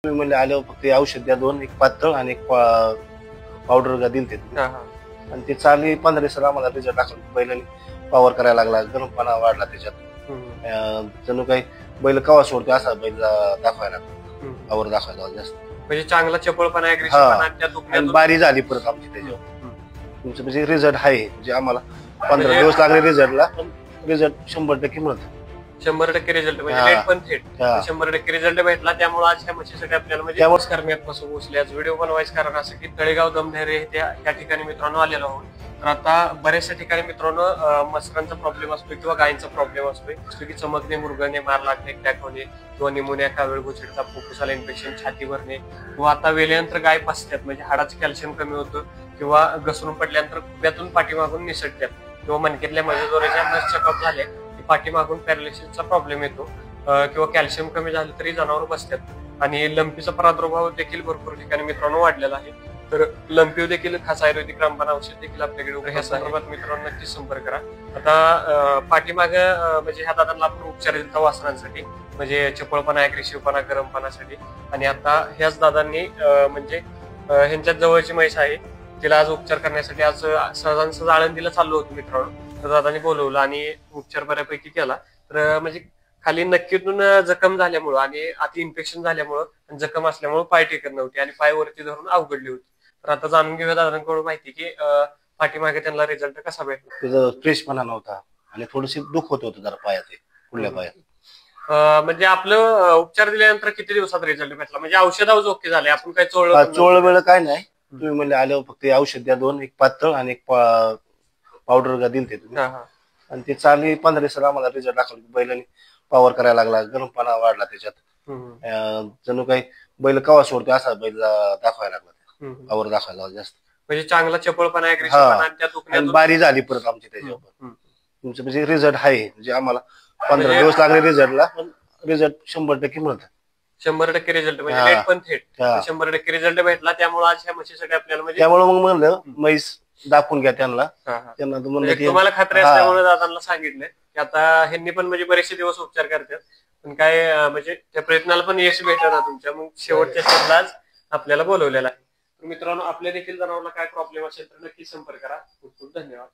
तुम्ही म्हणले आल्यावर फक्त औषध द्या दोन, एक पातळ आणि एक पावडर का दिलते आणि ते चालू 15 दिवसाला आम्हाला रिझल्ट दाखवला. बैलांनी पॉवर करायला लागला, गरमपणा वाढला त्याच्यात. जणू काही बैल कवा सोडते असा बैल दाखवायला लागला, पॉवर दाखवायला जास्त. म्हणजे चांगला चपळपणा बारी झाली परत आमची त्याच्यावर. तुमचं म्हणजे रिझल्ट आहे, म्हणजे आम्हाला 15 दिवस लागले रिझल्टला, पण रिझल्ट 100% मिळतो. 100% रिझल्ट म्हणजे लेट पण थेट 100% रिझल्ट भेटला. त्यामुळे आज ह्या म्हशीसाठी आपल्याला म्हणजे करण्यापासून उचल्याच व्हिडिओ बनवायचं कारण असं की तळेगाव दमढेरे त्या ठिकाणी मित्रांनो आलेलो आहोत. तर आता बऱ्याचशा ठिकाणी मित्रांनो मसरांचा प्रॉब्लेम असतो किंवा गायींचा प्रॉब्लेम असतो की चमकणे, मुरगणे, मार लागणे, टॅक होणे किंवा निमोनिया, कावीळ घुसडीचा, फुफ्फुसाला इन्फेक्शन, छाती भरणे किंवा आता वेल्यानंतर गाय पासतात म्हणजे हाडाचं कॅल्शियम कमी होतं किंवा घसरून पडल्यानंतर खुब्यातून पाठीमागून निसटतात किंवा मणक्यातल्या मध्यदोऱ्याच्या नस चेकअप झाले की पाठीमागून पॅरालिसिसचा प्रॉब्लेम येतो किंवा कॅल्शियम कमी झालं तरी जनावर बसतात आणि लंपीचा प्रादुर्भाव देखील भरपूर ठिकाणी मित्रांनो वाढलेला आहे. तर लंपी देखील खास आयुर्वेदिक रामबाण औषध देखील आपल्याकडे ह्या संदर्भात मित्रांनो नक्कीच संपर्क करा. आता पाठीमाग म्हणजे ह्या दादांना आपण उपचार दिला वासनांसाठी म्हणजे चपळपणा, अग्रेसिव्हपणा, गरमपणासाठी. आणि आता ह्याच दादांनी म्हणजे ह्यांच्यात जवळची म्हैस आहे तिला आज उपचार करण्यासाठी आज सहजांसहज आळंदीला चाललो होतो मित्रांनो. तर दादांनी बोलवलं आणि उपचार बऱ्यापैकी केला. तर म्हणजे खाली नक्कीतून जखम झाल्यामुळं आणि अति इन्फेक्शन झाल्यामुळं जखम असल्यामुळे पाय टेकत नव्हते आणि पाय वरती धरून अवघडली होती. तर आता जाणून घेऊया दादांकडून माहिती की पाठीमागे त्यांना रिझल्ट कसा भेटला. त्याचा फ्रेशपणा नव्हता आणि थोडीशी दुःख होत होतं जरा पायात, पुढल्या पायात. म्हणजे आपलं उपचार दिल्यानंतर किती दिवसात रिझल्ट भेटला म्हणजे औषधावर ओके झाले, आपण काही चोळ वेळ काय नाही. तुम्ही म्हणले आल्यावर फक्त औषध द्या दोन, एक पातळ आणि एक पावडर का दिलते तुम्ही आणि ते चालू 15 दिवसाला आम्हाला रिझल्ट दाखवला. बैलांनी पॉवर करायला लागला, गरमपणा वाढला त्याच्यात. जणू काही बैल कवा सोडते असा बैल दाखवायला लागला, पॉवर दाखवायला जास्त. म्हणजे चांगला चपळपणा बारी झाली परत आमची त्याच्यावर. तुमचं म्हणजे रिझल्ट आहे, म्हणजे आम्हाला 15 दिवस लागले रिझल्टला, पण रिझल्ट 100% मिळतो. 100% रिझल्ट म्हणजे लेट पण थेट 100% रिझल्ट भेटला. त्यामुळे आज ह्या म्हशीसाठी आपल्याला म्हणजे त्यामुळे मग म्हणलं म्हैस दाखवून घ्या त्यांना. तुम्हाला खात्री असल्यामुळे दादांना सांगितलं की आता ह्यांनी पण म्हणजे बरेचसे दिवस उपचार करतात पण काय म्हणजे त्या प्रयत्नाला पण यश भेटलं ना तुमच्या. मग शेवटच्या स्टेपला आज आपल्याला बोलवलेला आहे. मित्रांनो आपल्या देखील जनावरांना काय प्रॉब्लेम असेल तर नक्की संपर्क करा. खूप खूप धन्यवाद.